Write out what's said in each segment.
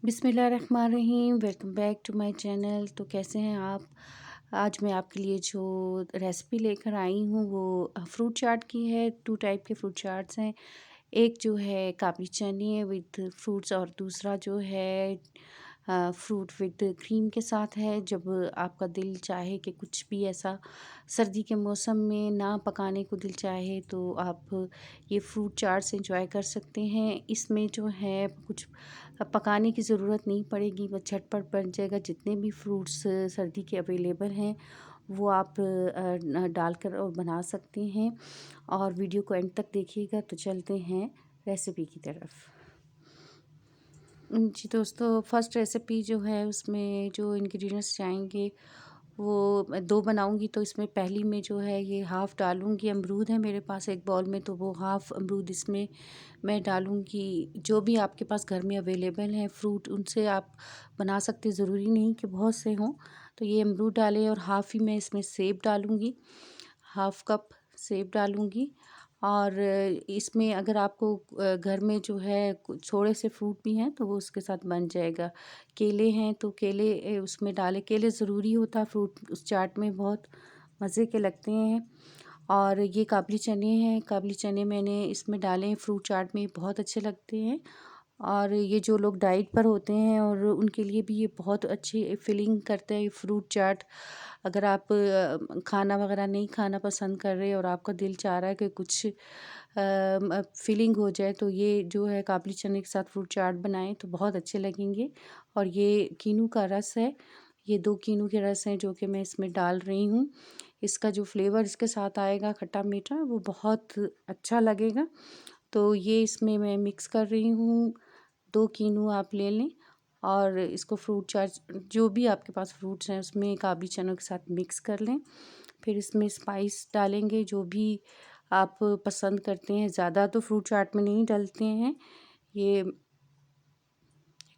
बिस्मिल्लाहिर्रहमानिर्रहीम। Welcome back to my channel. तो कैसे हैं आप? आज मैं आपके लिए जो रेसिपी लेकर आई हूँ वो फ्रूट चाट की है। 2 टाइप के फ्रूट चाट्स हैं। एक जो है काबली चने विद फ्रूट्स और दूसरा जो है फ्रूट विद क्रीम के साथ है। जब आपका दिल चाहे कि कुछ भी ऐसा सर्दी के मौसम में ना पकाने को दिल चाहे तो आप ये फ्रूट चाट्स एंजॉय कर सकते हैं। इसमें जो है कुछ पकाने की ज़रूरत नहीं पड़ेगी, बस झटपट बन जाएगा। जितने भी फ्रूट्स सर्दी के अवेलेबल हैं वो आप डालकर और बना सकते हैं। और वीडियो को एंड तक देखिएगा। तो चलते हैं रेसिपी की तरफ। जी दोस्तों, फर्स्ट रेसिपी जो है उसमें जो इंग्रेडिएंट्स जाएंगे वो मैं 2 बनाऊंगी। तो इसमें पहली में जो है ये हाफ़ डालूंगी। अमरूद है मेरे पास एक बाउल में, तो वो हाफ़ अमरूद इसमें मैं डालूंगी। जो भी आपके पास घर में अवेलेबल हैं फ्रूट उनसे आप बना सकते, ज़रूरी नहीं कि बहुत से हों। तो ये अमरूद डाले और हाफ़ ही मैं इसमें सेब डालूंगी, हाफ़ कप सेब डालूंगी। और इसमें अगर आपको घर में जो है थोड़े से फ्रूट भी हैं तो वो उसके साथ बन जाएगा। केले हैं तो केले उसमें डालें, केले ज़रूरी होता है फ्रूट उस चाट में, बहुत मज़े के लगते हैं। और ये काबली चने हैं, काबली चने मैंने इसमें डाले हैं फ्रूट चाट में, बहुत अच्छे लगते हैं। और ये जो लोग डाइट पर होते हैं और उनके लिए भी ये बहुत अच्छी फीलिंग करता है ये फ्रूट चाट। अगर आप खाना वगैरह नहीं खाना पसंद कर रहे और आपका दिल चाह रहा है कि कुछ फीलिंग हो जाए तो ये जो है काबली चने के साथ फ्रूट चाट बनाएं तो बहुत अच्छे लगेंगे। और ये कीनू का रस है, ये 2 कीनू के रस हैं जो कि मैं इसमें डाल रही हूँ। इसका जो फ्लेवर इसके साथ आएगा खट्टा मीठा, वो बहुत अच्छा लगेगा। तो ये इसमें मैं मिक्स कर रही हूँ। 2 कीनू आप ले लें और इसको फ्रूट चाट जो भी आपके पास फ्रूट्स हैं उसमें काबली चनों के साथ मिक्स कर लें। फिर इसमें स्पाइस डालेंगे जो भी आप पसंद करते हैं। ज़्यादा तो फ्रूट चाट में नहीं डालते हैं। ये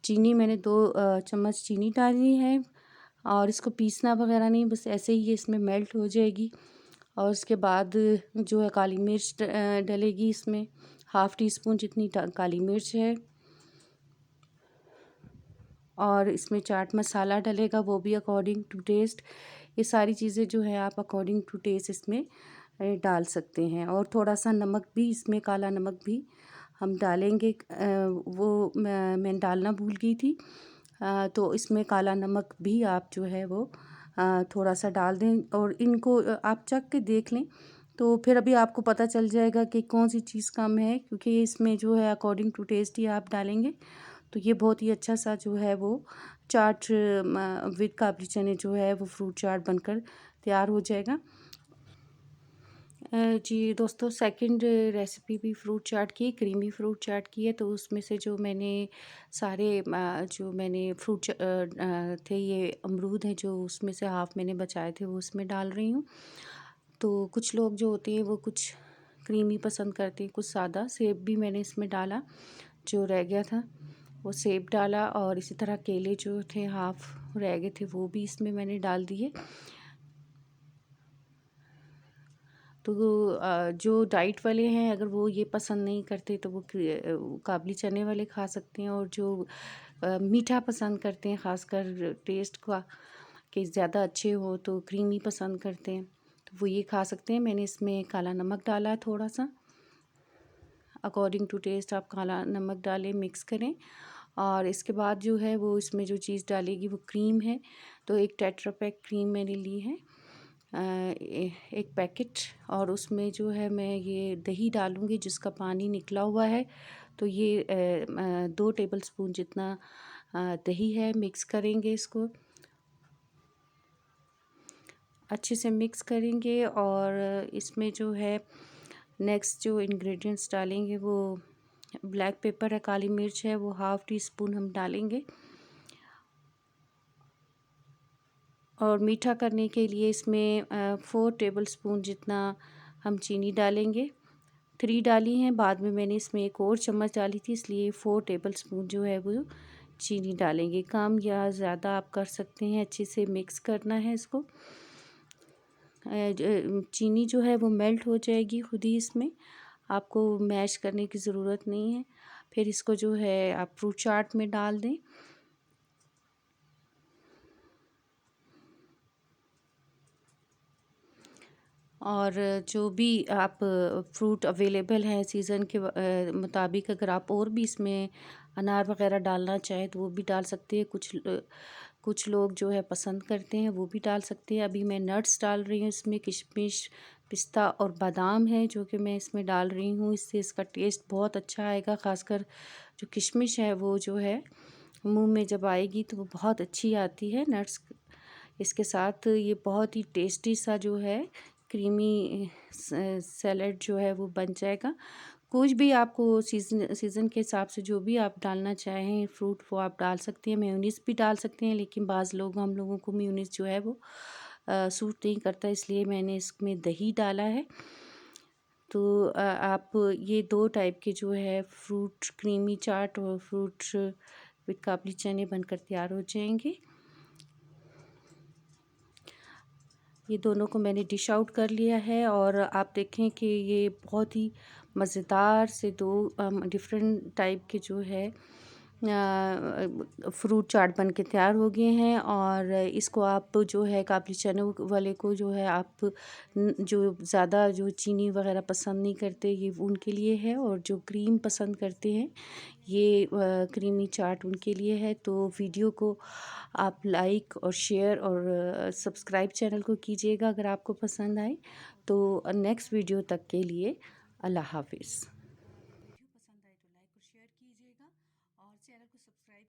चीनी मैंने 2 चम्मच चीनी डाली है और इसको पीसना वगैरह नहीं, बस ऐसे ही ये इसमें मेल्ट हो जाएगी। और उसके बाद जो है काली मिर्च डलेगी इसमें, हाफ़ टी स्पून जितनी काली मिर्च है। और इसमें चाट मसाला डलेगा, वो भी अकॉर्डिंग टू टेस्ट। ये सारी चीज़ें जो है आप अकॉर्डिंग टू टेस्ट इसमें डाल सकते हैं। और थोड़ा सा नमक भी इसमें, काला नमक भी हम डालेंगे। वो मैं डालना भूल गई थी। तो इसमें काला नमक भी आप जो है वो थोड़ा सा डाल दें और इनको आप चख के देख लें। तो फिर अभी आपको पता चल जाएगा कि कौन सी चीज़ कम है, क्योंकि इसमें जो है अकॉर्डिंग टू टेस्ट ही आप डालेंगे। तो ये बहुत ही अच्छा सा जो है वो चाट विद काबली चने जो है वो फ्रूट चाट बनकर तैयार हो जाएगा। जी दोस्तों, सेकंड रेसिपी भी फ्रूट चाट की, क्रीमी फ्रूट चाट की है। तो उसमें से जो मैंने सारे जो मैंने थे, ये अमरूद हैं जो उसमें से हाफ़ मैंने बचाए थे वो उसमें डाल रही हूँ। तो कुछ लोग जो होते हैं वो कुछ क्रीमी पसंद करते हैं, कुछ सादा। सेब भी मैंने इसमें डाला, जो रह गया था वो सेब डाला। और इसी तरह केले जो थे हाफ़ रह गए थे वो भी इसमें मैंने डाल दिए। तो जो डाइट वाले हैं अगर वो ये पसंद नहीं करते तो वो काबली चने वाले खा सकते हैं। और जो मीठा पसंद करते हैं, ख़ासकर टेस्ट का कि ज़्यादा अच्छे हो, तो क्रीमी पसंद करते हैं, तो वो ये खा सकते हैं। मैंने इसमें काला नमक डाला है थोड़ा सा, अकॉर्डिंग टू टेस्ट आप काला नमक डालें, मिक्स करें। और इसके बाद जो है वो इसमें जो चीज़ डालेगी वो क्रीम है। तो एक टेट्रा पैक क्रीम मैंने ली है, एक पैकेट। और उसमें जो है मैं ये दही डालूँगी जिसका पानी निकला हुआ है। तो ये 2 टेबल स्पून जितना दही है। मिक्स करेंगे इसको, अच्छे से मिक्स करेंगे। और इसमें जो है नेक्स्ट जो इंग्रेडिएंट्स डालेंगे वो ब्लैक पेपर है, काली मिर्च है, वो हाफ़ टी स्पून हम डालेंगे। और मीठा करने के लिए इसमें 4 टेबल स्पून जितना हम चीनी डालेंगे। 3 डाली हैं, बाद में मैंने इसमें एक और चम्मच डाली थी, इसलिए 4 टेबल स्पून जो है वो चीनी डालेंगे। कम या ज़्यादा आप कर सकते हैं। अच्छे से मिक्स करना है इसको। चीनी जो है वो मेल्ट हो जाएगी खुद ही इसमें, आपको मैश करने की ज़रूरत नहीं है। फिर इसको जो है आप फ्रूट चाट में डाल दें। और जो भी आप फ्रूट अवेलेबल हैं सीज़न के मुताबिक, अगर आप और भी इसमें अनार वग़ैरह डालना चाहें तो वो भी डाल सकते हैं। कुछ लोग जो है पसंद करते हैं वो भी डाल सकते हैं। अभी मैं नट्स डाल रही हूँ इसमें, किशमिश, पिस्ता और बादाम है जो कि मैं इसमें डाल रही हूँ। इससे इसका टेस्ट बहुत अच्छा आएगा। ख़ासकर जो किशमिश है वो जो है मुंह में जब आएगी तो वो बहुत अच्छी आती है। नट्स इसके साथ ये बहुत ही टेस्टी सा जो है क्रीमी सैलेड जो है वो बन जाएगा। कुछ भी आपको सीज़न के हिसाब से जो भी आप डालना चाहें फ्रूट वो आप डाल सकती हैं। मेयोनीज़ भी डाल सकते हैं, लेकिन हम लोगों को मेयोनीज़ जो है वो सूट नहीं करता, इसलिए मैंने इसमें दही डाला है। तो आप ये 2 टाइप के जो है फ्रूट क्रीमी चाट और फ्रूट विद काबुली चने बनकर तैयार हो जाएंगे। ये दोनों को मैंने डिश आउट कर लिया है और आप देखें कि ये बहुत ही मज़ेदार से 2 डिफरेंट टाइप के जो है फ्रूट चाट बन के तैयार हो गए हैं। और इसको आप जो है काबुली चने वाले को जो है आप जो ज़्यादा जो चीनी वगैरह पसंद नहीं करते ये उनके लिए है, और जो क्रीम पसंद करते हैं ये क्रीमी चाट उनके लिए है। तो वीडियो को आप लाइक और शेयर और सब्सक्राइब चैनल को कीजिएगा अगर आपको पसंद आए। तो नेक्स्ट वीडियो तक के लिए अल्लाह हाफ़िज़।